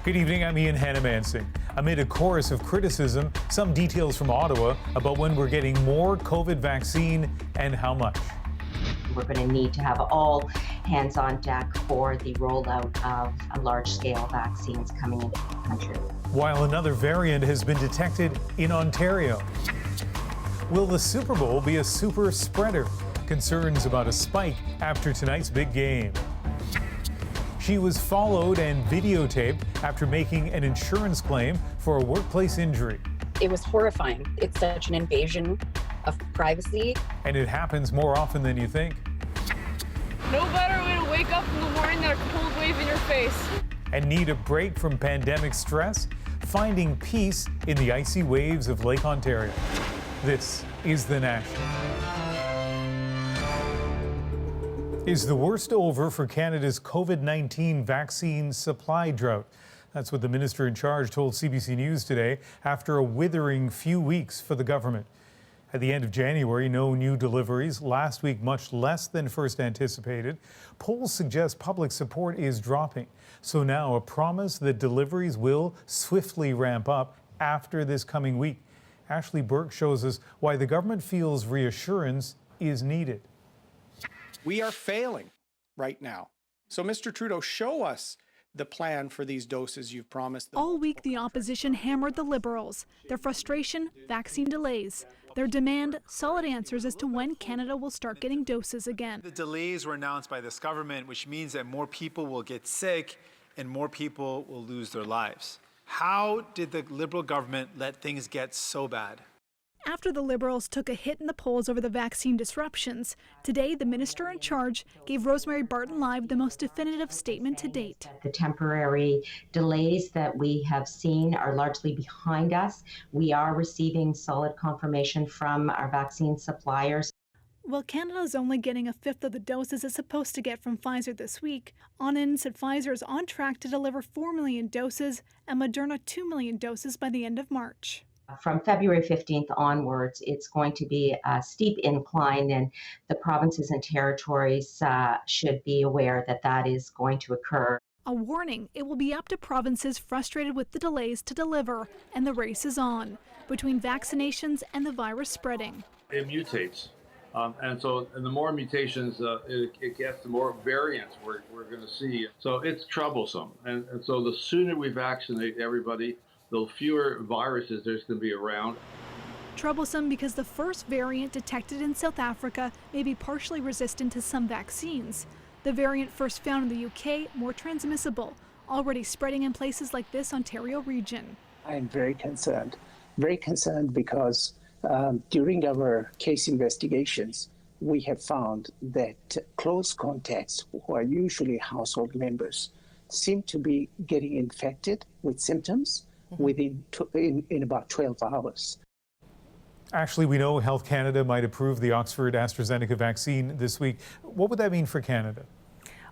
Good evening, I'm Ian Hannamansing. Amid a chorus of criticism, some details from Ottawa about when we're getting more COVID vaccine and how much. We're going to need to have all hands on deck for the rollout of large-scale vaccines coming into the country. While another variant has been detected in Ontario. Will the Super Bowl be a super spreader? Concerns about a spike after tonight's big game. She was followed and videotaped after making an insurance claim for a workplace injury. It was horrifying. It's such an invasion of privacy. And it happens more often than you think. No better way to wake up in the morning than a cold wave in your face. And need a break from pandemic stress? Finding peace in the icy waves of Lake Ontario. This is The National. Is the worst over for Canada's COVID-19 vaccine supply drought? That's what the minister in charge told CBC News today after a withering few weeks for the government. At the end of January, no new deliveries. Last week, much less than first anticipated. Polls suggest public support is dropping. So now a promise that deliveries will swiftly ramp up after this coming week. Ashley Burke shows us why the government feels reassurance is needed. We are failing right now. So, Mr. Trudeau, show us the plan for these doses you've promised. All week, the opposition hammered the Liberals. Their frustration, vaccine delays. Their demand, solid answers as to when Canada will start getting doses again. The delays were announced by this government, which means that more people will get sick and more people will lose their lives. How did the Liberal government let things get so bad? After the Liberals took a hit in the polls over the vaccine disruptions, today the minister in charge gave Rosemary Barton Live the most definitive statement to date. The temporary delays that we have seen are largely behind us. We are receiving solid confirmation from our vaccine suppliers. While Canada is only getting a fifth of the doses it's supposed to get from Pfizer this week, Anand said Pfizer is on track to deliver 4 million doses and Moderna 2 million doses by the end of March. From February 15th onwards, it's going to be a steep incline, and the provinces and territories should be aware that that is going to occur. A warning, it will be up to provinces frustrated with the delays to deliver, and the race is on, between vaccinations and the virus spreading. It mutates, and the more mutations it gets, the more variants we're going to see. So it's troublesome, and so the sooner we vaccinate everybody, the fewer viruses there's going to be around. Troublesome because the first variant detected in South Africa may be partially resistant to some vaccines. The variant first found in the UK, more transmissible, already spreading in places like this Ontario region. I am very concerned because during our case investigations, we have found that close contacts who are usually household members seem to be getting infected with symptoms in about 12 hours. Ashley, we know Health Canada might approve the Oxford AstraZeneca vaccine this week. What would that mean for Canada?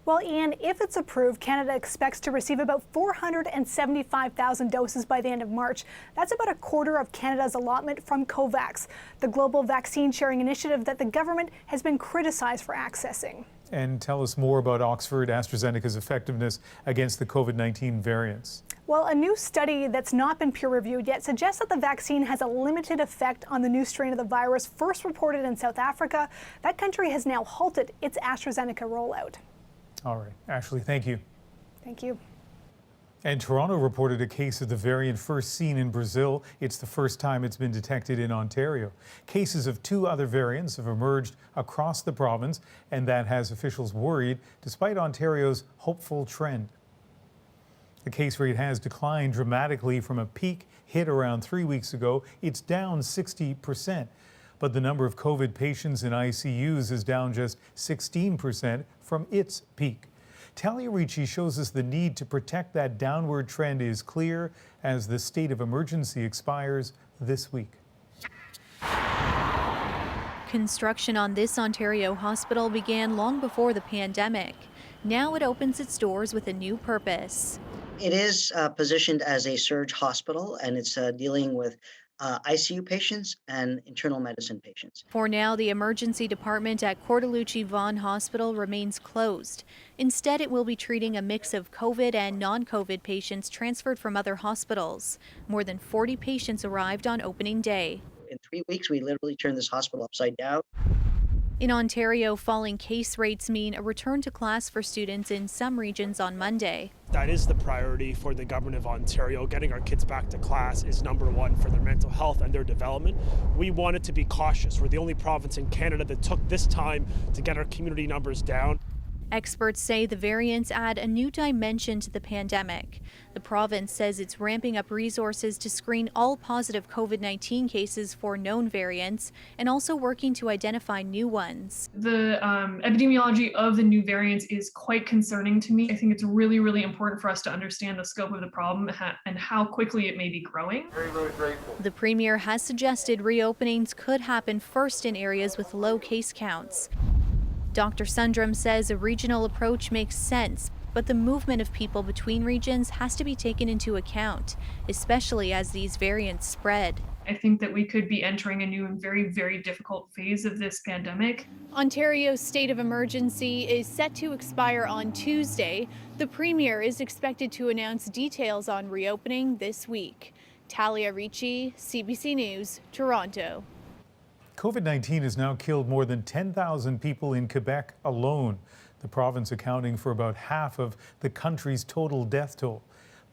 Well, Ian, if it's approved, Canada expects to receive about 475,000 doses by the end of March. That's about a quarter of Canada's allotment from COVAX, the global vaccine sharing initiative that the government has been criticized for accessing. And tell us more about Oxford AstraZeneca's effectiveness against the COVID-19 variants. Well, a new study that's not been peer-reviewed yet suggests that the vaccine has a limited effect on the new strain of the virus first reported in South Africa. That country has now halted its AstraZeneca rollout. All right. Ashley, thank you. Thank you. And Toronto reported a case of the variant first seen in Brazil. It's the first time it's been detected in Ontario. Cases of 2 other variants have emerged across the province, and that has officials worried, despite Ontario's hopeful trend. The case rate has declined dramatically from a peak hit around 3 weeks ago. It's down 60%. But the number of COVID patients in ICUs is down just 16% from its peak. Talia Ricci shows us the need to protect that downward trend is clear as the state of emergency expires this week. Construction on this Ontario hospital began long before the pandemic. Now it opens its doors with a new purpose. It is positioned as a surge hospital, and it's dealing with ICU patients and internal medicine patients. For now, the emergency department at Cortellucci Vaughan Hospital remains closed. Instead, it will be treating a mix of COVID and non-COVID patients transferred from other hospitals. More than 40 patients arrived on opening day. In 3 weeks, we literally turned this hospital upside down. In Ontario, falling case rates mean a return to class for students in some regions on Monday. That is the priority for the government of Ontario. Getting our kids back to class is #1 for their mental health and their development. We wanted to be cautious. We're the only province in Canada that took this time to get our community numbers down. Experts say the variants add a new dimension to the pandemic. The province says it's ramping up resources to screen all positive COVID-19 cases for known variants and also working to identify new ones. The epidemiology of the new variants is quite concerning to me. I think it's really, really important for us to understand the scope of the problem and how quickly it may be growing. Very, very grateful. The Premier has suggested reopenings could happen first in areas with low case counts. Dr. Sundram says a regional approach makes sense, but the movement of people between regions has to be taken into account, especially as these variants spread. I think that we could be entering a new and very, very difficult phase of this pandemic. Ontario's state of emergency is set to expire on Tuesday. The Premier is expected to announce details on reopening this week. Talia Ricci, CBC News, Toronto. COVID-19 has now killed more than 10,000 people in Quebec alone, the province accounting for about half of the country's total death toll.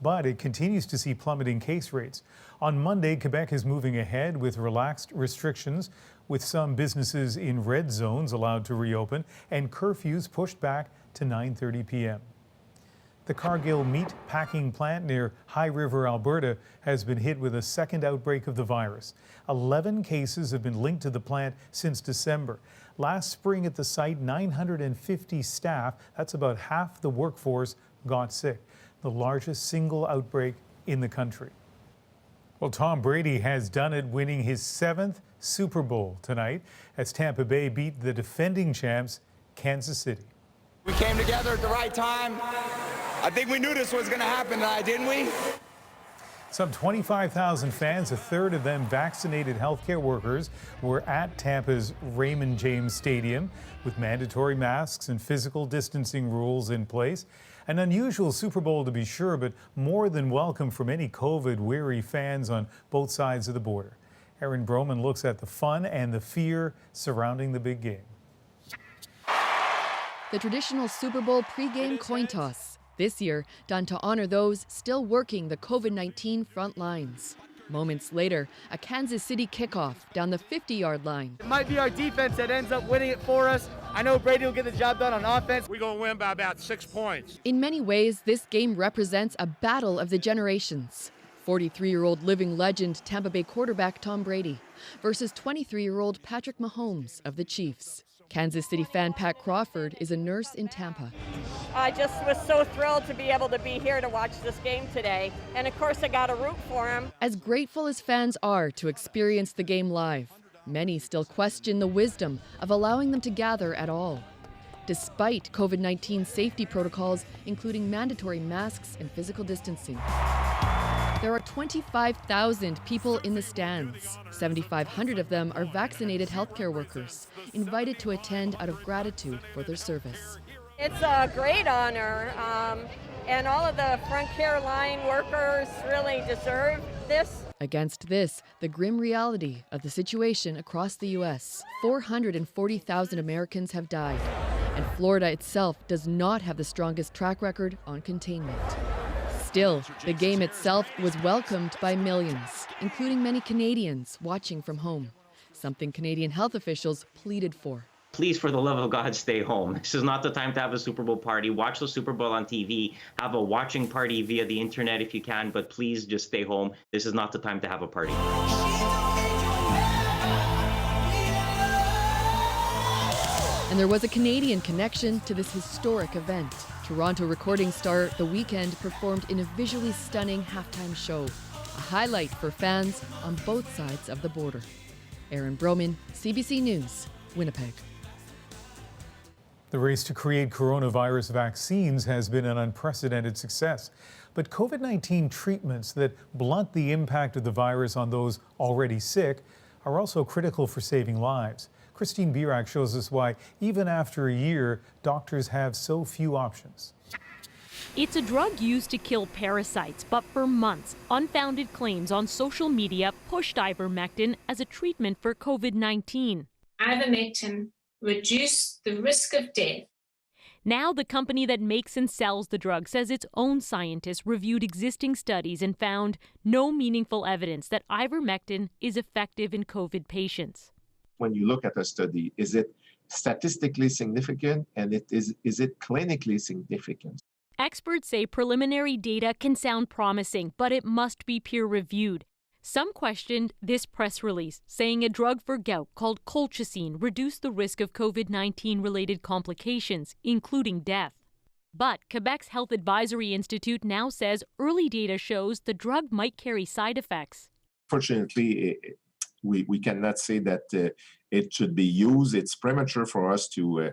But it continues to see plummeting case rates. On Monday, Quebec is moving ahead with relaxed restrictions, with some businesses in red zones allowed to reopen and curfews pushed back to 9:30 p.m. The Cargill meat packing plant near High River, Alberta, has been hit with a second outbreak of the virus. 11 cases have been linked to the plant since December. Last spring at the site, 950 staff, that's about half the workforce, got sick, the largest single outbreak in the country. Well, Tom Brady has done it, winning his 7th Super Bowl tonight as Tampa Bay beat the defending champs, Kansas City. We came together at the right time. I think we knew this was going to happen tonight, didn't we? Some 25,000 fans, a third of them vaccinated healthcare workers, were at Tampa's Raymond James Stadium with mandatory masks and physical distancing rules in place. An unusual Super Bowl to be sure, but more than welcome for many COVID-weary fans on both sides of the border. Aaron Broman looks at the fun and the fear surrounding the big game. The traditional Super Bowl pregame coin toss. This year, done to honor those still working the COVID-19 front lines. Moments later, a Kansas City kickoff down the 50-yard line. It might be our defense that ends up winning it for us. I know Brady will get the job done on offense. We're going to win by about 6 points. In many ways, this game represents a battle of the generations. 43-year-old living legend Tampa Bay quarterback Tom Brady versus 23-year-old Patrick Mahomes of the Chiefs. Kansas City fan Pat Crawford is a nurse in Tampa. I just was so thrilled to be able to be here to watch this game today. And of course, I got to root for him. As grateful as fans are to experience the game live, many still question the wisdom of allowing them to gather at all. Despite COVID-19 safety protocols, including mandatory masks and physical distancing. There are 25,000 people in the stands. 7,500 of them are vaccinated healthcare workers, invited to attend out of gratitude for their service. It's a great honor, and all of the front care line workers really deserve this. Against this, the grim reality of the situation across the U.S. 440,000 Americans have died, and Florida itself does not have the strongest track record on containment. Still, the game itself was welcomed by millions, including many Canadians watching from home, something Canadian health officials pleaded for. Please, for the love of God, stay home. This is not the time to have a Super Bowl party. Watch the Super Bowl on TV. Have a watching party via the internet if you can, but please just stay home. This is not the time to have a party. And there was a Canadian connection to this historic event. Toronto recording star The Weeknd performed in a visually stunning halftime show, a highlight for fans on both sides of the border. Aaron Broman, CBC News, Winnipeg. The race to create coronavirus vaccines has been an unprecedented success. But COVID-19 treatments that blunt the impact of the virus on those already sick are also critical for saving lives. Christine Birak shows us why, even after a year, doctors have so few options. It's a drug used to kill parasites, but for months, unfounded claims on social media pushed ivermectin as a treatment for COVID-19. Ivermectin reduced the risk of death. Now the company that makes and sells the drug says its own scientists reviewed existing studies and found no meaningful evidence that ivermectin is effective in COVID patients. When you look at a study, is it statistically significant and is it clinically significant? Experts say preliminary data can sound promising, but it must be peer-reviewed. Some questioned this press release, saying a drug for gout called colchicine reduced the risk of COVID-19 related complications, including death. But Quebec's Health Advisory Institute now says early data shows the drug might carry side effects. Fortunately, we cannot say that it should be used. It's premature for us to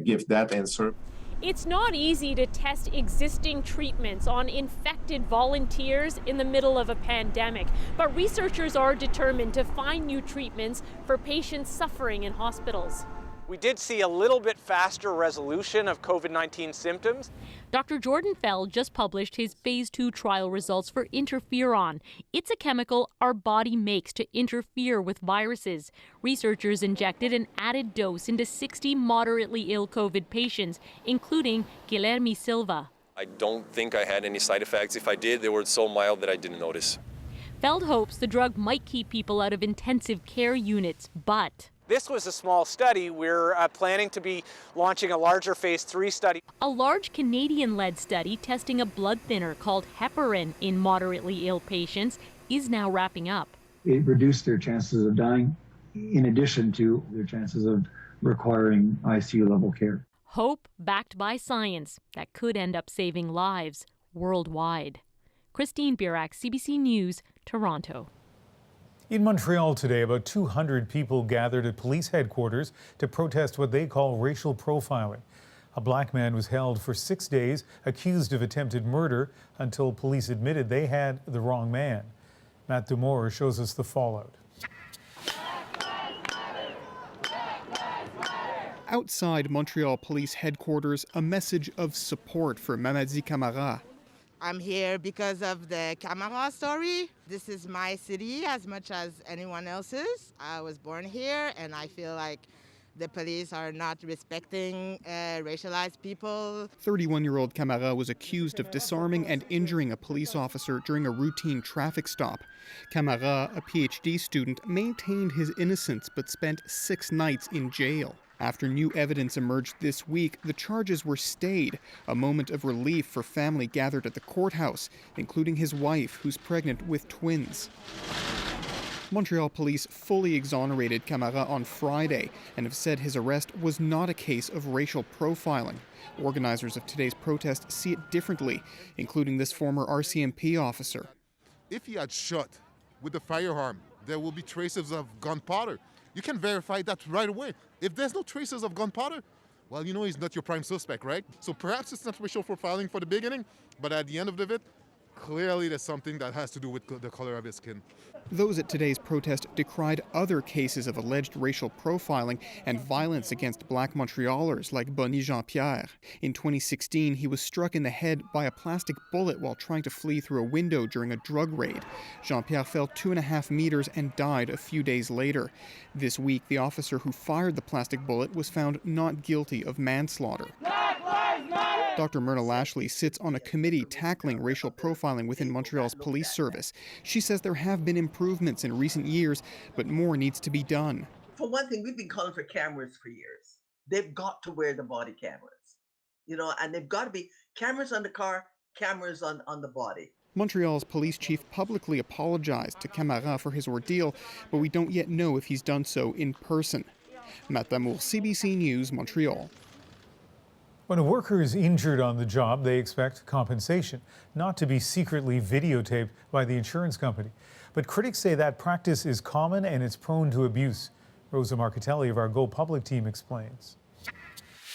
give that answer. It's not easy to test existing treatments on infected volunteers in the middle of a pandemic, but researchers are determined to find new treatments for patients suffering in hospitals. We did see a little bit faster resolution of COVID-19 symptoms. Dr. Jordan Fell just published his phase 2 trial results for interferon. It's a chemical our body makes to interfere with viruses. Researchers injected an added dose into 60 moderately ill COVID patients, including Guilherme Silva. I don't think I had any side effects. If I did, they were so mild that I didn't notice. Feld hopes the drug might keep people out of intensive care units, but this was a small study. We're planning to be launching a larger phase 3 study. A large Canadian-led study testing a blood thinner called heparin in moderately ill patients is now wrapping up. It reduced their chances of dying, in addition to their chances of requiring ICU-level care. Hope backed by science that could end up saving lives worldwide. Christine Birak, CBC News, Toronto. In Montreal today, about 200 people gathered at police headquarters to protest what they call racial profiling. A black man was held for 6 days, accused of attempted murder, until police admitted they had the wrong man. Matt Demore shows us the fallout. Outside Montreal police headquarters, a message of support for Mamadi Camara. I'm here because of the Camara story. This is my city as much as anyone else's. I was born here, and I feel like the police are not respecting racialized people. 31-year-old Camara was accused of disarming and injuring a police officer during a routine traffic stop. Camara, a PhD student, maintained his innocence but spent 6 nights in jail. After new evidence emerged this week, the charges were stayed, a moment of relief for family gathered at the courthouse, including his wife, who's pregnant with twins. Montreal police fully exonerated Camara on Friday and have said his arrest was not a case of racial profiling. Organizers of today's protest see it differently, including this former RCMP officer. If he had shot with a firearm, there will be traces of gunpowder. You can verify that right away. If there's no traces of gunpowder, well, you know he's not your prime suspect, right? So perhaps it's not racial profiling for the beginning, but at the end of it, clearly there's something that has to do with the color of his skin. Those at today's protest decried other cases of alleged racial profiling and violence against black Montrealers like Bonnie Jean-Pierre. In 2016, he was struck in the head by a plastic bullet while trying to flee through a window during a drug raid. Jean-Pierre fell 2.5 meters and died a few days later. This week, the officer who fired the plastic bullet was found not guilty of manslaughter. Dr. Myrna Lashley sits on a committee tackling racial profiling within Montreal's police service. She says there have been improvements in recent years, but more needs to be done. For one thing, we've been calling for cameras for years. They've got to wear the body cameras, and they've got to be cameras on the car, cameras on the body. Montreal's police chief publicly apologized to Camara for his ordeal, but we don't yet know if he's done so in person. Matt Damour, CBC News, Montreal. When a worker is injured on the job, they expect compensation, not to be secretly videotaped by the insurance company. But critics say that practice is common and it's prone to abuse. Rosa Marcatelli of our Go Public team explains.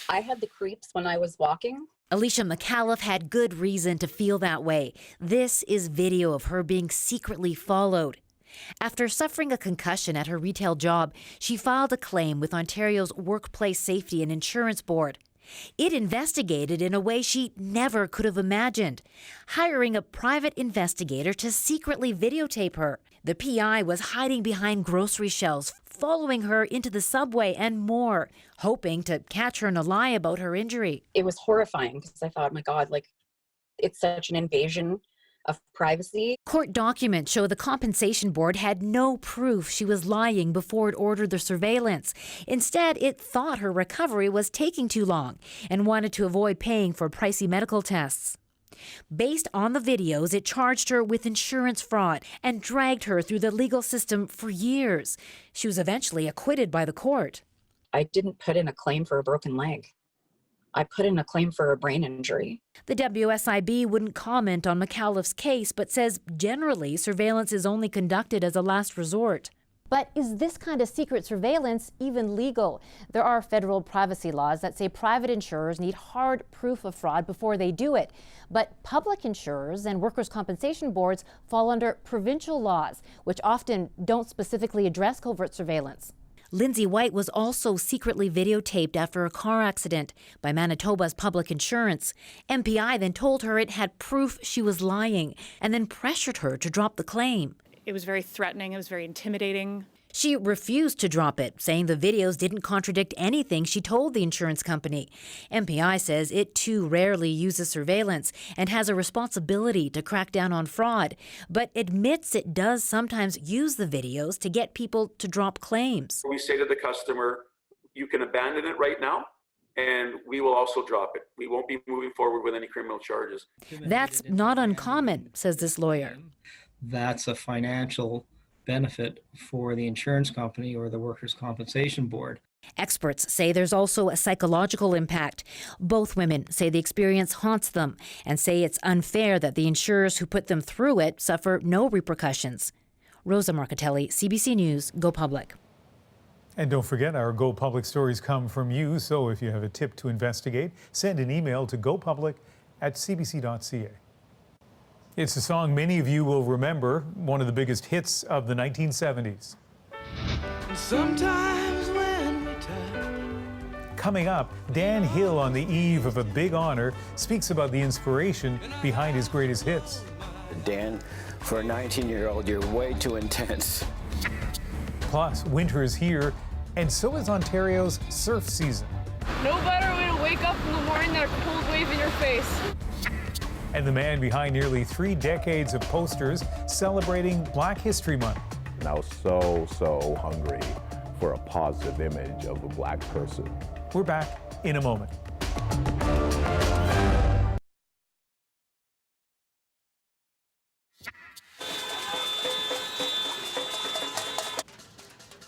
I had the creeps when I was walking. Alicia McAuliffe had good reason to feel that way. This is video of her being secretly followed. After suffering a concussion at her retail job, she filed a claim with Ontario's Workplace Safety and Insurance Board. It investigated in a way she never could have imagined, hiring a private investigator to secretly videotape her. The PI was hiding behind grocery shelves, following her into the subway and more, hoping to catch her in a lie about her injury. It was horrifying because I thought, my God, like, it's such an invasion of privacy. Court documents show the compensation board had no proof she was lying before it ordered the surveillance. Instead, it thought her recovery was taking too long and wanted to avoid paying for pricey medical tests. Based on the videos, it charged her with insurance fraud and dragged her through the legal system for years. She was eventually acquitted by the court. I didn't put in a claim for a broken leg. I put in a claim for a brain injury. The WSIB wouldn't comment on McAuliffe's case, but says generally surveillance is only conducted as a last resort. But is this kind of secret surveillance even legal? There are federal privacy laws that say private insurers need hard proof of fraud before they do it. But public insurers and workers' compensation boards fall under provincial laws, which often don't specifically address covert surveillance. Lindsay White was also secretly videotaped after a car accident by Manitoba's public insurance. MPI then told her it had proof she was lying and then pressured her to drop the claim. It was very threatening. It was very intimidating. She refused to drop it, saying the videos didn't contradict anything she told the insurance company. MPI says it too rarely uses surveillance and has a responsibility to crack down on fraud, but admits it does sometimes use the videos to get people to drop claims. We say to the customer, you can abandon it right now, and we will also drop it. We won't be moving forward with any criminal charges. That's not uncommon, says this lawyer. That's a financial benefit for the insurance company or the workers' compensation board. Experts say there's also a psychological impact. Both women say the experience haunts them and say it's unfair that the insurers who put them through it suffer no repercussions. Rosa Marcatelli, CBC News, Go Public. And don't forget, our Go Public stories come from you, so if you have a tip to investigate, send an email to gopublic@cbc.ca. It's a song many of you will remember, one of the biggest hits of the 1970s. Sometimes when we touch. Coming up, Dan Hill, on the eve of a big honor, speaks about the inspiration behind his greatest hits. Dan, for a 19-year-old, you're way too intense. Plus, winter is here, and so is Ontario's surf season. No better way to wake up in the morning than a cold wave in your face. And the man behind nearly 3 decades of posters celebrating Black History Month. Now so hungry for a positive image of a Black person. We're back in a moment.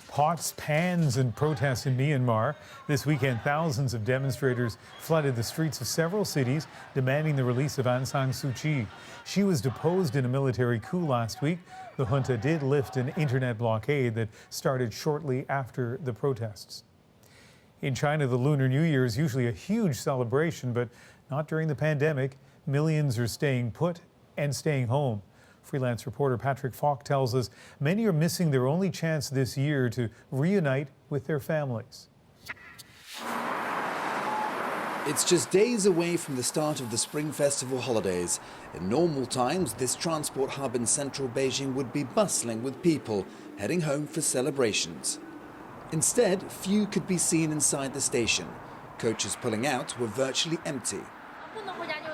Pots, pans, and protests in Myanmar. This weekend, thousands of demonstrators flooded the streets of several cities demanding the release of Aung San Suu Kyi. She was deposed in a military coup last week. The junta did lift an internet blockade that started shortly after the protests. In China, the Lunar New Year is usually a huge celebration, but not during the pandemic. Millions are staying put and staying home. Freelance reporter Patrick Falk tells us many are missing their only chance this year to reunite with their families. It's just days away from the start of the Spring Festival holidays. In normal times, this transport hub in central Beijing would be bustling with people heading home for celebrations. Instead, few could be seen inside the station. Coaches pulling out were virtually empty.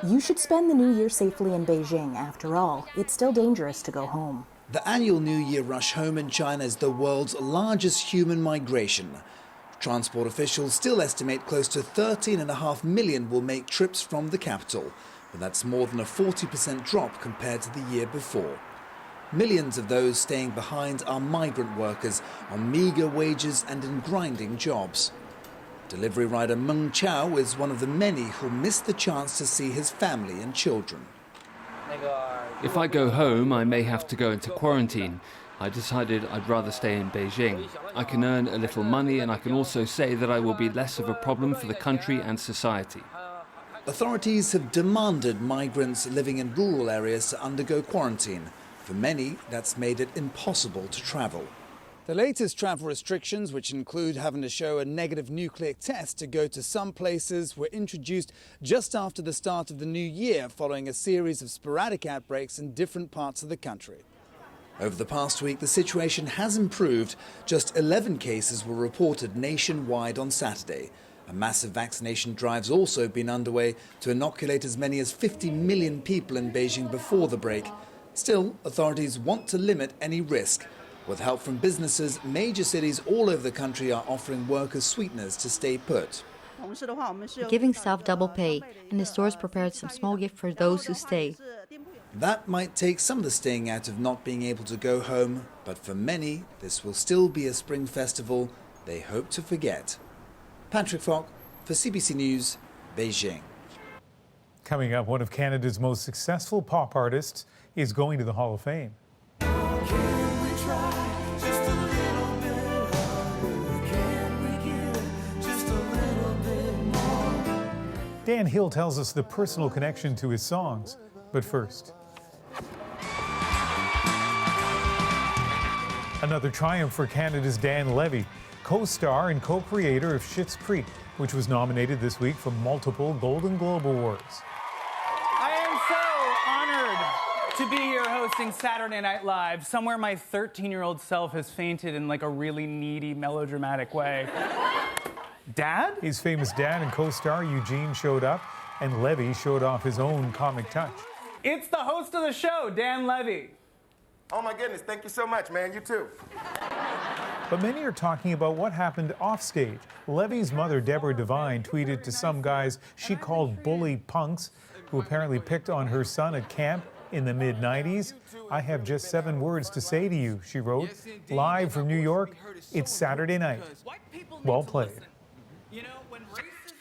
You should spend the New Year safely in Beijing. After all, it's still dangerous to go home. The annual New Year rush home in China is the world's largest human migration. Transport officials still estimate close to 13.5 million will make trips from the capital, but that's more than a 40% drop compared to the year before. Millions of those staying behind are migrant workers on meager wages and in grinding jobs. Delivery rider Meng Chao is one of the many who missed the chance to see his family and children. If I go home, I may have to go into quarantine. I decided I'd rather stay in Beijing. I can earn a little money, and I can also say that I will be less of a problem for the country and society. Authorities have demanded migrants living in rural areas to undergo quarantine. For many, that's made it impossible to travel. The latest travel restrictions, which include having to show a negative nucleic test to go to some places, were introduced just after the start of the new year, following a series of sporadic outbreaks in different parts of the country. Over the past week, the situation has improved. Just 11 cases were reported nationwide on Saturday. A massive vaccination drive's also been underway to inoculate as many as 50 million people in Beijing before the break. Still, authorities want to limit any risk. With help from businesses, major cities all over the country are offering workers sweeteners to stay put. Giving staff double pay, and the stores prepared some small gift for those who stay. That might take some of the sting out of not being able to go home, but for many, this will still be a spring festival they hope to forget. Patrick Falk for CBC News, Beijing. Coming up, one of Canada's most successful pop artists is going to the Hall of Fame. Dan Hill tells us the personal connection to his songs. But first, another triumph for Canada's Dan Levy, co-star and co-creator of Schitt's Creek, which was nominated this week for multiple Golden Globe Awards. I am so honored to be here hosting Saturday Night Live, somewhere my 13-year-old self has fainted in like a really needy, melodramatic way. Dad? His famous dad and co-star Eugene showed up, and Levy showed off his own comic touch. It's the host of the show, Dan Levy. Oh my goodness, thank you so much, man. You too. But many are talking about what happened offstage. Levy's mother, Deborah Devine, tweeted to some guys she called bully punks, who apparently picked on her son at camp in the mid-90s. "I have just 7 words to say to you," she wrote. Live from New York, it's Saturday night. Well played. You know, when racism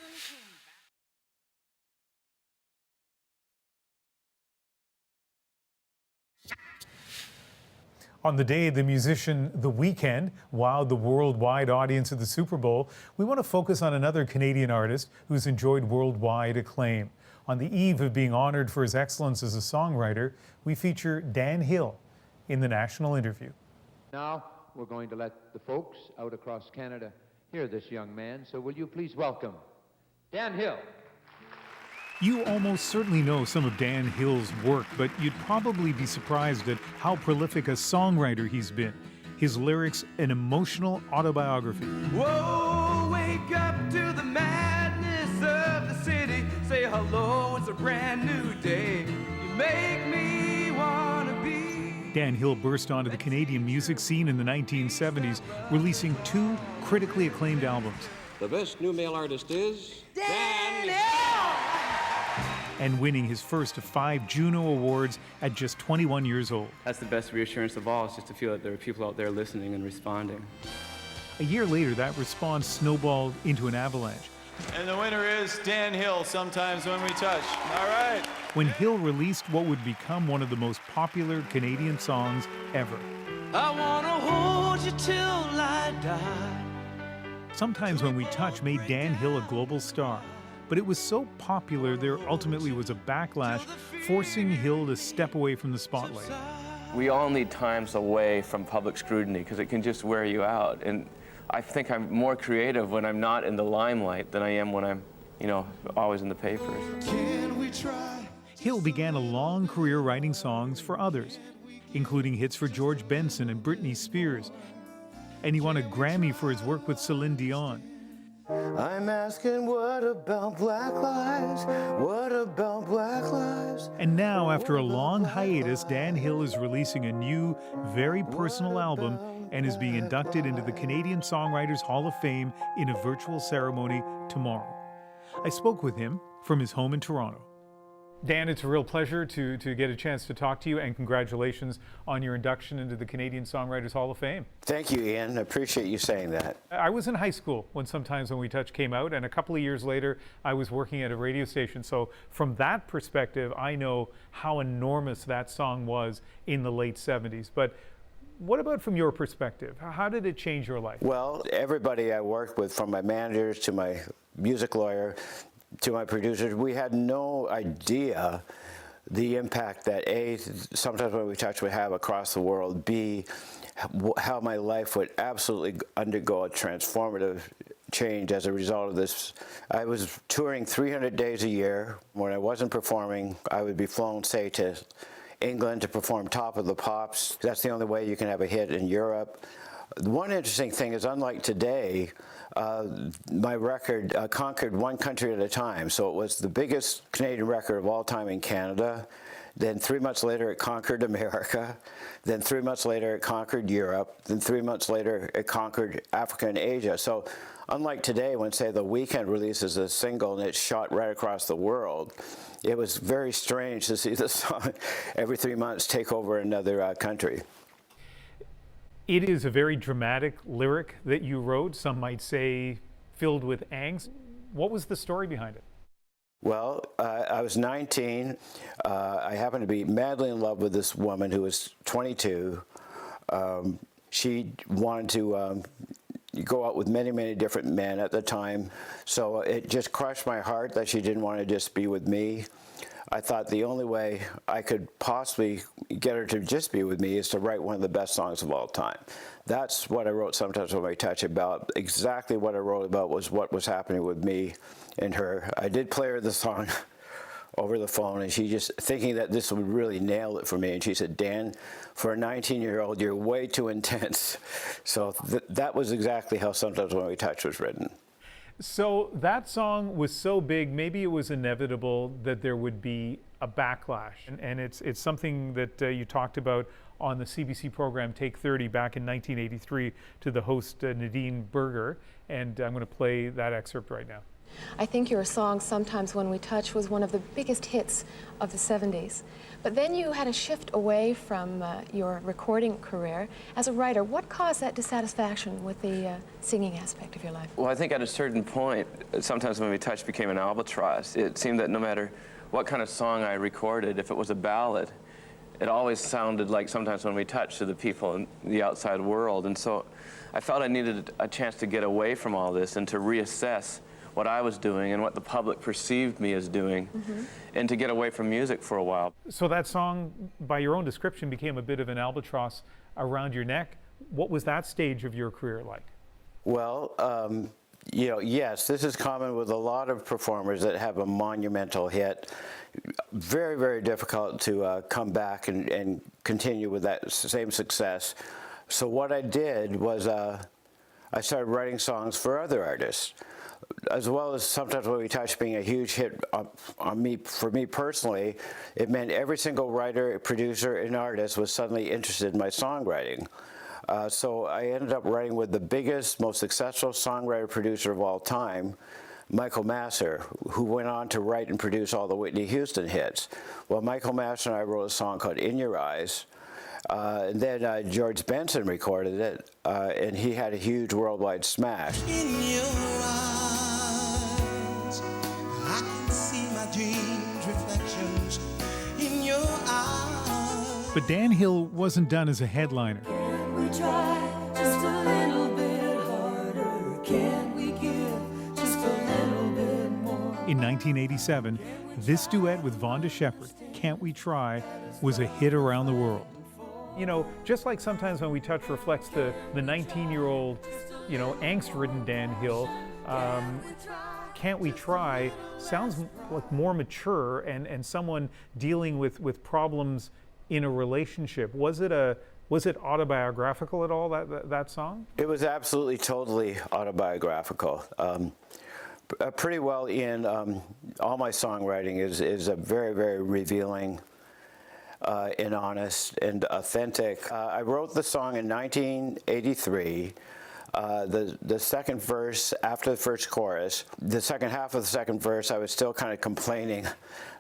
On the day the musician The Weeknd wowed the worldwide audience at the Super Bowl, we want to focus on another Canadian artist who's enjoyed worldwide acclaim. On the eve of being honored for his excellence as a songwriter, we feature Dan Hill in the National Interview. Now we're going to let the folks out across Canada hear this young man, so will you please welcome Dan Hill. You almost certainly know some of Dan Hill's work, but you'd probably be surprised at how prolific a songwriter he's been. His lyrics, an emotional autobiography. Whoa, wake up to the madness of the city. Say hello, it's a brand new day. You make me wanna be. Dan Hill burst onto the Canadian music scene in the 1970s, releasing 2 critically acclaimed albums. The best new male artist is Dan Hill! And winning his first of 5 Juno Awards at just 21 years old. That's the best reassurance of all, is just to feel that there are people out there listening and responding. A year later, that response snowballed into an avalanche. And the winner is Dan Hill, Sometimes When We Touch. All right. When Hill released what would become one of the most popular Canadian songs ever. I wanna hold you till I die. Sometimes When We Touch made Dan Hill a global star. But it was so popular there ultimately was a backlash, forcing Hill to step away from the spotlight. We all need times away from public scrutiny because it can just wear you out. And I think I'm more creative when I'm not in the limelight than I am when I'm, always in the papers. Can we try? Hill began a long career writing songs for others, including hits for George Benson and Britney Spears. And he won a Grammy for his work with Celine Dion. I'm asking, what about black lives? What about black lives? And now, after a long hiatus, Dan Hill is releasing a new, very personal album and is being inducted into the Canadian Songwriters Hall of Fame in a virtual ceremony tomorrow. I spoke with him from his home in Toronto. Dan, it's a real pleasure to get a chance to talk to you, and congratulations on your induction into the Canadian Songwriters Hall of Fame. Thank you, Ian. I appreciate you saying that. I was in high school when Sometimes When We Touch came out, and a couple of years later, I was working at a radio station. So from that perspective, I know how enormous that song was in the late 70s. But What about from your perspective? How did it change your life? Well, everybody I worked with, from my managers to my music lawyer to my producers, we had no idea the impact that A, sometimes when we touch would have across the world, B, how my life would absolutely undergo a transformative change as a result of this. I was touring 300 days a year. When I wasn't performing, I would be flown, say, to England to perform Top of the Pops. That's the only way you can have a hit in Europe. One interesting thing is, unlike today, my record conquered one country at a time. So it was the biggest Canadian record of all time in Canada. Then 3 months later, it conquered America. Then 3 months later, it conquered Europe. Then 3 months later, it conquered Africa and Asia. So unlike today, when, say, the Weeknd releases a single and it's shot right across the world, it was very strange to see the song every 3 months take over another country. It is a very dramatic lyric that you wrote, some might say filled with angst. What was the story behind it? Well, I was 19. I happened to be madly in love with this woman who was 22. She wanted to go out with many, many different men at the time. So it just crushed my heart that she didn't want to just be with me. I thought the only way I could possibly get her to just be with me is to write one of the best songs of all time. That's what I wrote Sometimes When We Touch about. Exactly what I wrote about was what was happening with me and her. I did play her the song over the phone, and she just, thinking that this would really nail it for me, and she said, "Dan, for a 19-year-old, you're way too intense." So that was exactly how Sometimes When We Touch was written. So that song was so big, maybe it was inevitable that there would be a backlash. And it's something that you talked about on the CBC program Take 30 back in 1983 to the host Nadine Berger. And I'm going to play that excerpt right now. I think your song, Sometimes When We Touch, was one of the biggest hits of the 70s. But then you had a shift away from your recording career. As a writer, what caused that dissatisfaction with the singing aspect of your life? Well, I think at a certain point, Sometimes When We Touch became an albatross. It seemed that no matter what kind of song I recorded, if it was a ballad, it always sounded like Sometimes When We Touch to the people in the outside world. And so I felt I needed a chance to get away from all this and to reassess what I was doing and what the public perceived me as doing, and to get away from music for a while. So that song, by your own description, became a bit of an albatross around your neck. What was that stage of your career like? Well, you know, yes, this is common with a lot of performers that have a monumental hit. Very, very difficult to come back and continue with that same success. So what I did was I started writing songs for other artists, as well as Sometimes When We Touch being a huge hit for me personally. It meant every single writer, producer, and artist was suddenly interested in my songwriting. So I ended up writing with the biggest, most successful songwriter-producer of all time, Michael Masser, who went on to write and produce all the Whitney Houston hits. Well, Michael Masser and I wrote a song called In Your Eyes. And then George Benson recorded it, and he had a huge worldwide smash. In your eyes, I can see my dreams, reflections in your eyes. But Dan Hill wasn't done as a headliner. Can we try just a little bit harder? Can we give just a little bit more? In 1987, this duet with Vonda Shepard, Can't We Try, was a hit around the world. You know, just like Sometimes When We Touch reflects the 19-year-old, you know, angst-ridden Dan Hill, Can't We Try sounds like more mature and someone dealing with problems in a relationship. Was it autobiographical at all, that song? It was absolutely, totally autobiographical. Pretty well in all my songwriting is a very, very revealing and honest and authentic. I wrote the song in 1983. The second verse after the first chorus, the second half of the second verse, I was still kind of complaining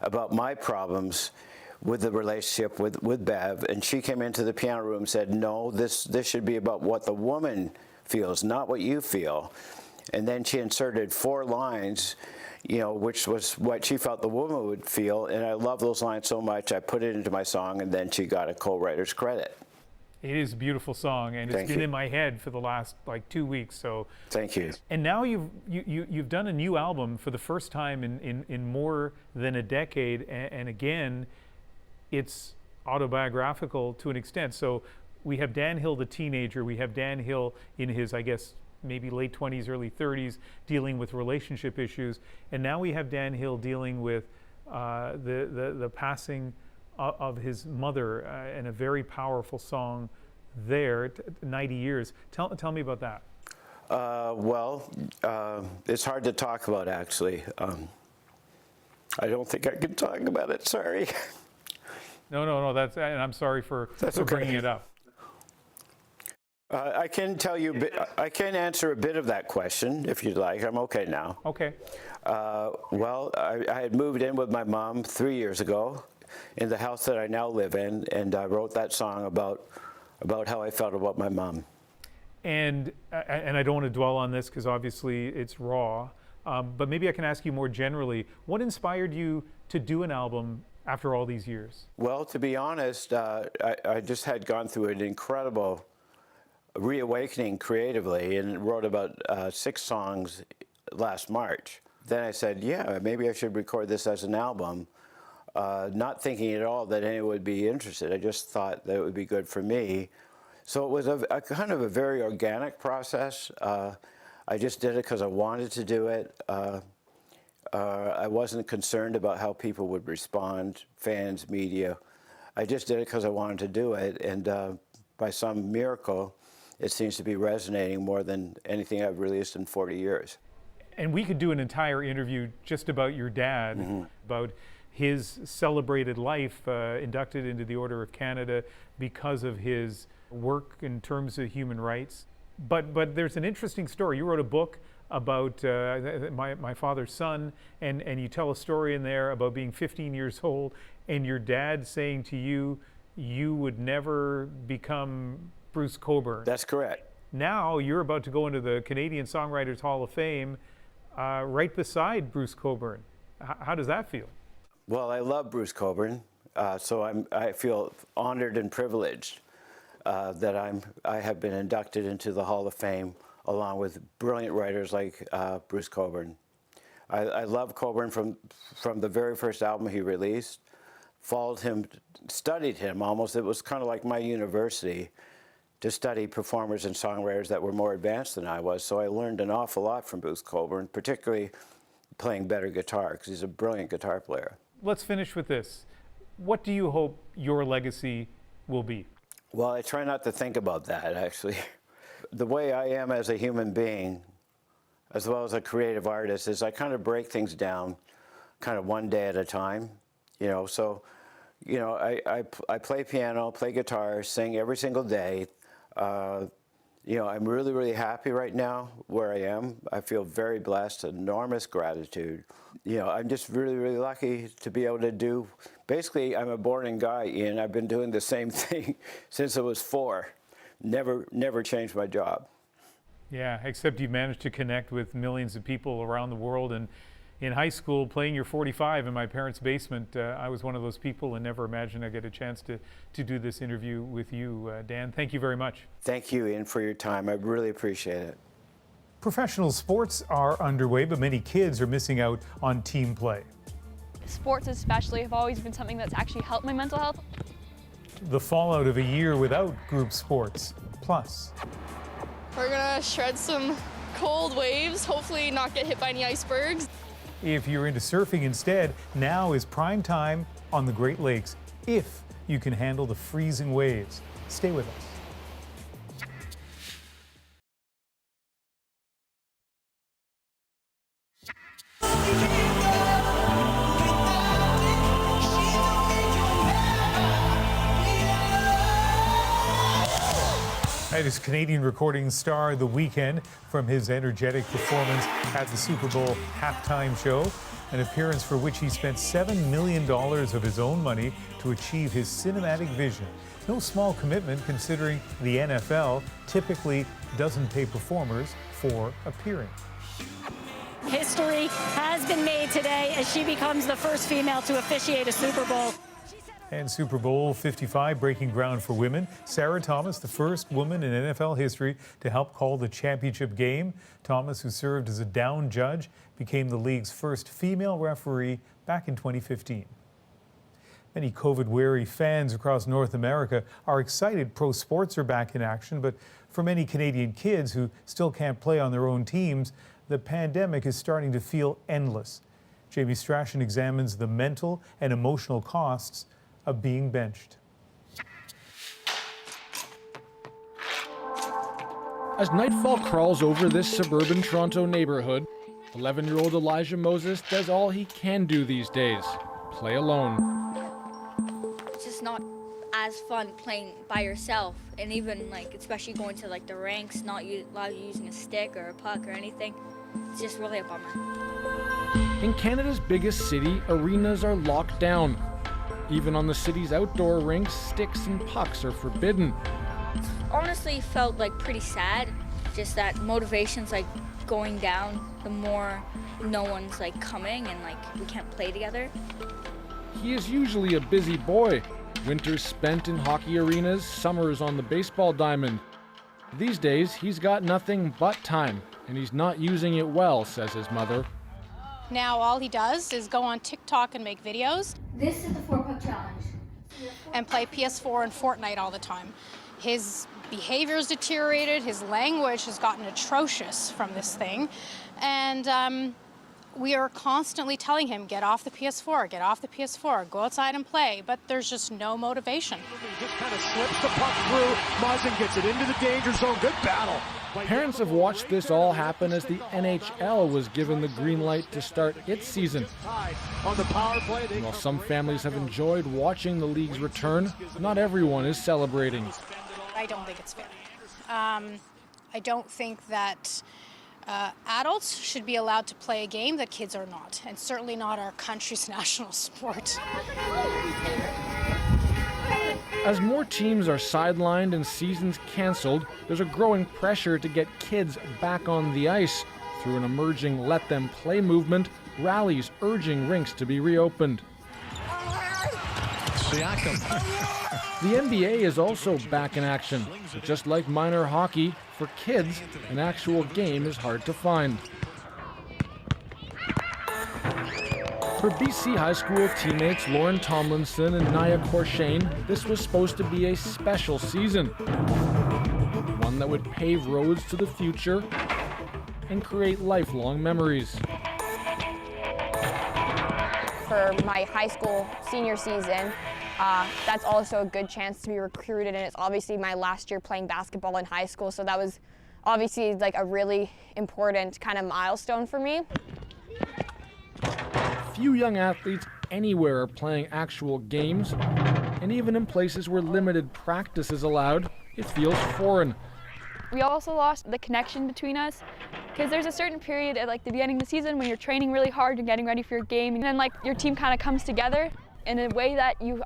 about my problems with the relationship with Bev, and she came into the piano room and said, "No, this should be about what the woman feels, not what you feel." And then she inserted 4 lines, you know, which was what she felt the woman would feel, and I love those lines so much I put it into my song, and then she got a co-writer's credit. It is a beautiful song, and it's been in my head for the last like 2 weeks. So thank you. And now you've done a new album for the first time in more than a decade, and again, it's autobiographical to an extent. So we have Dan Hill, the teenager. We have Dan Hill in his, I guess, maybe late 20s, early 30s, dealing with relationship issues, and now we have Dan Hill dealing with the passing of his mother, and a very powerful song there, 90 years. Tell me about that. It's hard to talk about, actually. I don't think I can talk about it, sorry. No, that's, and I'm sorry for bringing it up. I can tell you, I can answer a bit of that question if you'd like. I'm okay now. Okay. I had moved in with my mom 3 years ago in the house that I now live in, and I wrote that song about how I felt about my mom. And I don't want to dwell on this because obviously it's raw, but maybe I can ask you more generally, what inspired you to do an album after all these years? Well, to be honest, I just had gone through an incredible reawakening creatively and wrote about 6 songs last March. Then I said, yeah, maybe I should record this as an album, not thinking at all that anyone would be interested. I just thought that it would be good for me. So it was a kind of a very organic process. I just did it because I wanted to do it. I wasn't concerned about how people would respond, fans, media. I just did it because I wanted to do it, and by some miracle, it seems to be resonating more than anything I've released in 40 years. And we could do an entire interview just about your dad, about his celebrated life, inducted into the Order of Canada because of his work in terms of human rights. But there's an interesting story. You wrote a book about my father's son, and you tell a story in there about being 15 years old and your dad saying to you, you would never become Bruce Cockburn. That's correct. Now you're about to go into the Canadian Songwriters Hall of Fame right beside Bruce Cockburn. How does that feel? Well, I love Bruce Cockburn, so I feel honored and privileged that I have been inducted into the Hall of Fame along with brilliant writers like Bruce Cockburn. I love Cockburn from the very first album he released, followed him, studied him almost. It was kind of like my university to study performers and songwriters that were more advanced than I was. So I learned an awful lot from Bruce Cockburn, particularly playing better guitar, because he's a brilliant guitar player. Let's finish with this. What do you hope your legacy will be? Well, I try not to think about that, actually. The way I am as a human being, as well as a creative artist, is I kind of break things down kind of one day at a time. So I play piano, play guitar, sing every single day. I'm really, really happy right now where I am. I feel very blessed, enormous gratitude. I'm just really, really lucky to be able to do, basically, I'm a boring guy, Ian. I've been doing the same thing since I was 4. Never changed my job. Yeah, except you've managed to connect with millions of people around the world. And in high school, playing your 45 in my parents' basement, I was one of those people and never imagined I'd get a chance to do this interview with you. Dan, thank you very much. Thank you, Ian, for your time. I really appreciate it. Professional sports are underway, but many kids are missing out on team play. Sports especially have always been something that's actually helped my mental health. The fallout of a year without group sports. Plus, We're gonna shred some cold waves, hopefully not get hit by any icebergs. if you're into surfing instead, now is prime time on the Great Lakes, if you can handle the freezing waves. Stay with us. That is Canadian recording star The Weeknd from his energetic performance at the Super Bowl halftime show, an appearance for which he spent $7 million of his own money to achieve his cinematic vision. No small commitment considering the NFL typically doesn't pay performers for appearing. History has been made today as she becomes the first female to officiate a Super Bowl. And Super Bowl 55 breaking ground for women. Sarah Thomas, the first woman in NFL history to help call the championship game. Thomas, who served as a down judge, became the league's first female referee back in 2015. Many COVID-weary fans across North America are excited pro sports are back in action, but for many Canadian kids who still can't play on their own teams, the pandemic is starting to feel endless. Jamie Strachan examines the mental and emotional costs of being benched. As nightfall crawls over this suburban Toronto neighborhood, 11-year-old Elijah Moses does all he can do these days, play alone. It's just not as fun playing by yourself, and even especially going to the ranks, not allowed using a stick or a puck or anything. It's just really a bummer. In Canada's biggest city, arenas are locked down. Even on the city's outdoor rinks, sticks and pucks are forbidden. Honestly, felt pretty sad, just that motivation's going down the more no one's coming and we can't play together. He is usually a busy boy. Winters spent in hockey arenas, summers on the baseball diamond. These days, he's got nothing but time, and he's not using it well, says his mother. Now all he does is go on TikTok and make videos. This is the 4-puck challenge. And play PS4 and Fortnite all the time. His behavior's deteriorated, his language has gotten atrocious from this thing. And we are constantly telling him, get off the PS4, get off the PS4, go outside and play, but there's just no motivation. He just kind of slips the puck through, Muzzin gets it into the danger zone, good battle. Parents have watched this all happen as the NHL was given the green light to start its season. On the power play, while some families have enjoyed watching the league's return, not everyone is celebrating. I don't think it's fair. I don't think that adults should be allowed to play a game that kids are not, and certainly not our country's national sport. As more teams are sidelined and seasons canceled, there's a growing pressure to get kids back on the ice through an emerging Let Them Play movement, rallies urging rinks to be reopened. The NBA is also back in action, but just like minor hockey, for kids, an actual game is hard to find. For BC high school teammates Lauren Tomlinson and Naya Corshane, this was supposed to be a special season. One that would pave roads to the future and create lifelong memories. For my high school senior season, that's also a good chance to be recruited, and it's obviously my last year playing basketball in high school, so that was obviously a really important kind of milestone for me. Few young athletes anywhere are playing actual games, and even in places where limited practice is allowed, it feels foreign. We also lost the connection between us, because there's a certain period at the beginning of the season when you're training really hard and getting ready for your game, and then your team kind of comes together in a way that you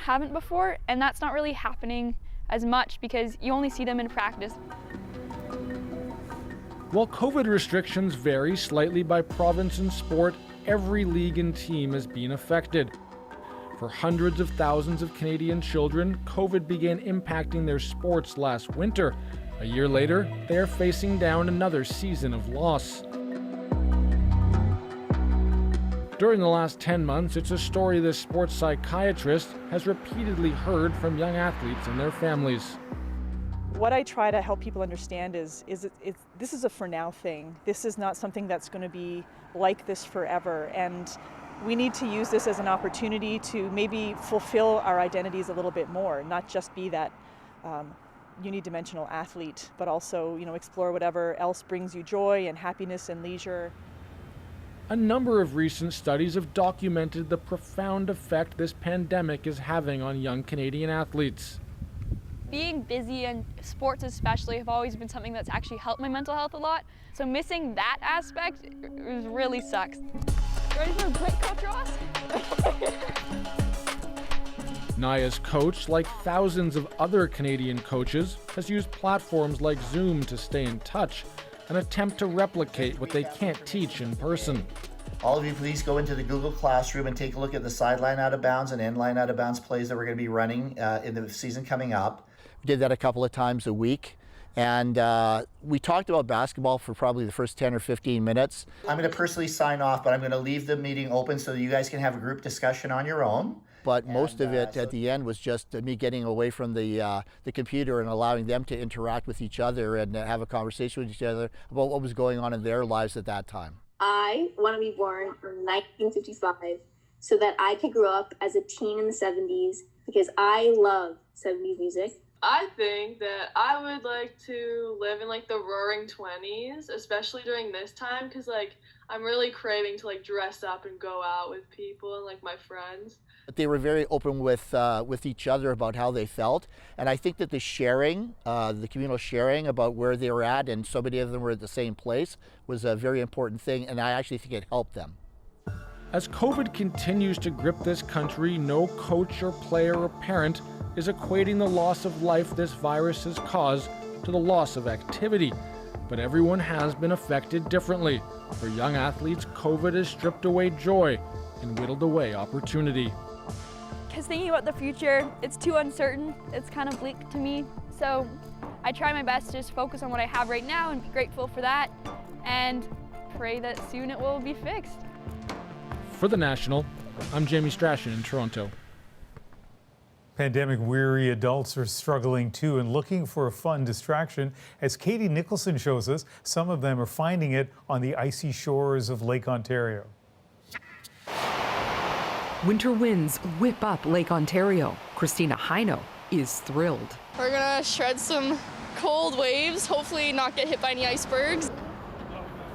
haven't before, and that's not really happening as much because you only see them in practice. While COVID restrictions vary slightly by province and sport, every league and team has been affected. For hundreds of thousands of Canadian children, COVID began impacting their sports last winter. A year later, they are facing down another season of loss. During the last 10 months, it's a story this sports psychiatrist has repeatedly heard from young athletes and their families. What I try to help people understand is this is a for now thing. This is not something that's going to be like this forever, and we need to use this as an opportunity to maybe fulfill our identities a little bit more, not just be that unidimensional athlete, but also explore whatever else brings you joy and happiness and leisure. A number of recent studies have documented the profound effect this pandemic is having on young Canadian athletes. Being busy and sports especially have always been something that's actually helped my mental health a lot. So missing that aspect really sucks. Ready for a break, Coach Ross? Naya's coach, like thousands of other Canadian coaches, has used platforms like Zoom to stay in touch and attempt to replicate what they can't teach in person. All of you, please go into the Google Classroom and take a look at the sideline out of bounds and end line out of bounds plays that we're going to be running in the season coming up. We did that a couple of times a week. And we talked about basketball for probably the first 10 or 15 minutes. I'm going to personally sign off, but I'm going to leave the meeting open so that you guys can have a group discussion on your own. But most of it at the end was just me getting away from the computer and allowing them to interact with each other and have a conversation with each other about what was going on in their lives at that time. I want to be born in 1955 so that I could grow up as a teen in the 70s because I love 70s music. I think that I would like to live in like the roaring 20s, especially during this time, because like I'm really craving to like dress up and go out with people and like my friends. But they were very open with each other about how they felt, and I think that the sharing, the communal sharing about where they were at, and so many of them were at the same place, was a very important thing, and I actually think it helped them. As COVID continues to grip this country, no coach or player or parent is equating the loss of life this virus has caused to the loss of activity. But everyone has been affected differently. For young athletes, COVID has stripped away joy and whittled away opportunity. Because thinking about the future, it's too uncertain. It's kind of bleak to me. So I try my best to just focus on what I have right now and be grateful for that and pray that soon it will be fixed. For The National, I'm Jamie Strachan in Toronto. Pandemic-weary adults are struggling too and looking for a fun distraction. As Katie Nicholson shows us, some of them are finding it on the icy shores of Lake Ontario. Winter winds whip up Lake Ontario. Christina Heino is thrilled. We're gonna shred some cold waves, hopefully not get hit by any icebergs.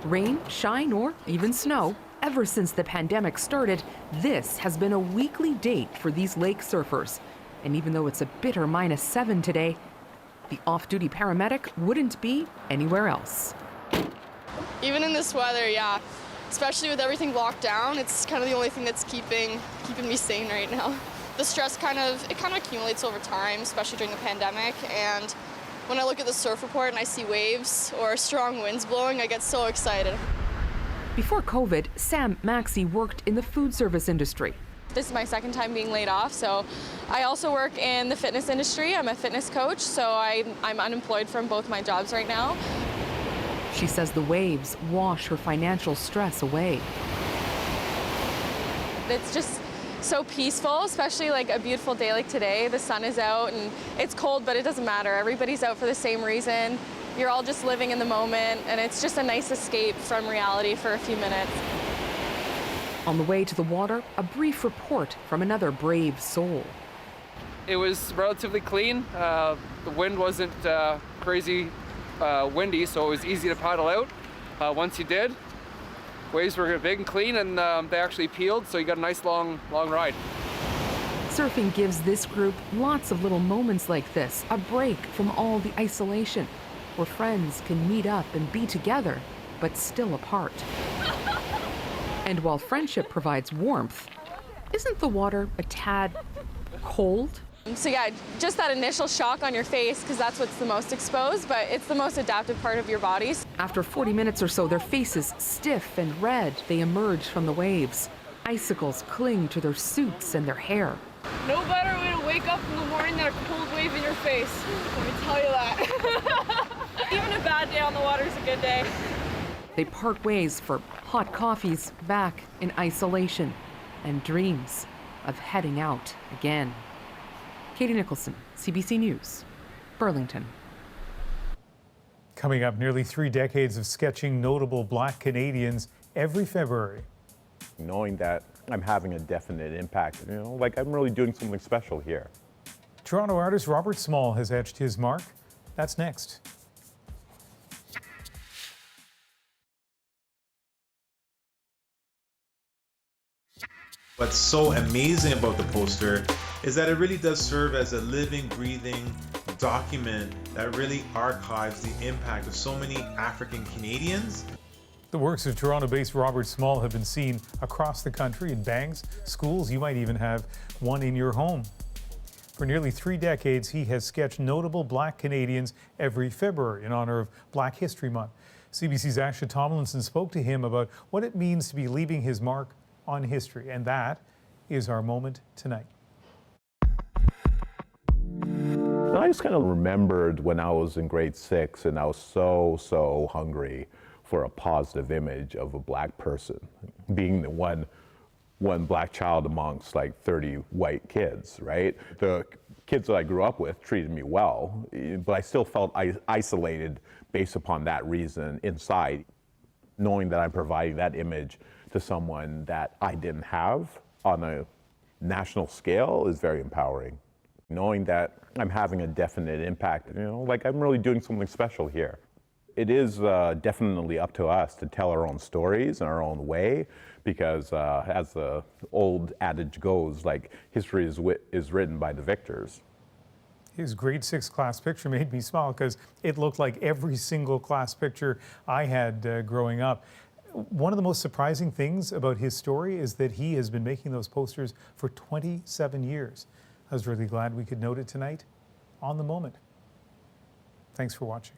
Rain, shine, or even snow. Ever since the pandemic started, this has been a weekly date for these lake surfers. And even though it's a bitter -7 today, the off-duty paramedic wouldn't be anywhere else. Even in this weather, yeah, especially with everything locked down, it's kind of the only thing that's keeping me sane right now. The stress kind of accumulates over time, especially during the pandemic. And when I look at the surf report and I see waves or strong winds blowing, I get so excited. Before COVID, Sam Maxey worked in the food service industry. This is my second time being laid off, so I also work in the fitness industry. I'm a fitness coach, so I'm unemployed from both my jobs right now. She says the waves wash her financial stress away. It's just so peaceful, especially like a beautiful day like today. The sun is out and it's cold, but it doesn't matter. Everybody's out for the same reason. You're all just living in the moment, and it's just a nice escape from reality for a few minutes. On the way to the water, a brief report from another brave soul. It was relatively clean. The wind wasn't crazy windy, so it was easy to paddle out. Once you did, waves were big and clean, and they actually peeled, so you got a nice long ride. Surfing gives this group lots of little moments like this, a break from all the isolation, where friends can meet up and be together, but still apart. And while friendship provides warmth, isn't the water a tad cold? So yeah, just that initial shock on your face, because that's what's the most exposed, but it's the most adaptive part of your bodies. After 40 minutes or so, their faces stiff and red, they emerge from the waves. Icicles cling to their suits and their hair. No better way to wake up in the morning than a cold wave in your face. Let me tell you that. Even a bad day on the water is a good day. They part ways for hot coffees, back in isolation, and dreams of heading out again. Katie Nicholson, CBC News, Burlington. Coming up, nearly 3 decades of sketching notable Black Canadians every February. Knowing that I'm having a definite impact, like I'm really doing something special here. Toronto artist Robert Small has etched his mark. That's next. What's so amazing about the poster is that it really does serve as a living, breathing document that really archives the impact of so many African Canadians. The works of Toronto-based Robert Small have been seen across the country in banks, schools. You might even have one in your home. For nearly 3 decades, he has sketched notable Black Canadians every February in honor of Black History Month. CBC's Asha Tomlinson spoke to him about what it means to be leaving his mark on history, and that is our moment tonight. I just kind of remembered when I was in grade 6 and I was so hungry for a positive image of a black person, being the one black child amongst like 30 white kids, right? The kids that I grew up with treated me well, but I still felt isolated based upon that reason inside. Knowing that I'm providing that image to someone that I didn't have on a national scale is very empowering. Knowing that I'm having a definite impact, like I'm really doing something special here. It is definitely up to us to tell our own stories in our own way, because as the old adage goes, like history is written by the victors. His grade 6 class picture made me smile because it looked like every single class picture I had growing up. One of the most surprising things about his story is that he has been making those posters for 27 years. I was really glad we could note it tonight on The Moment. Thanks for watching.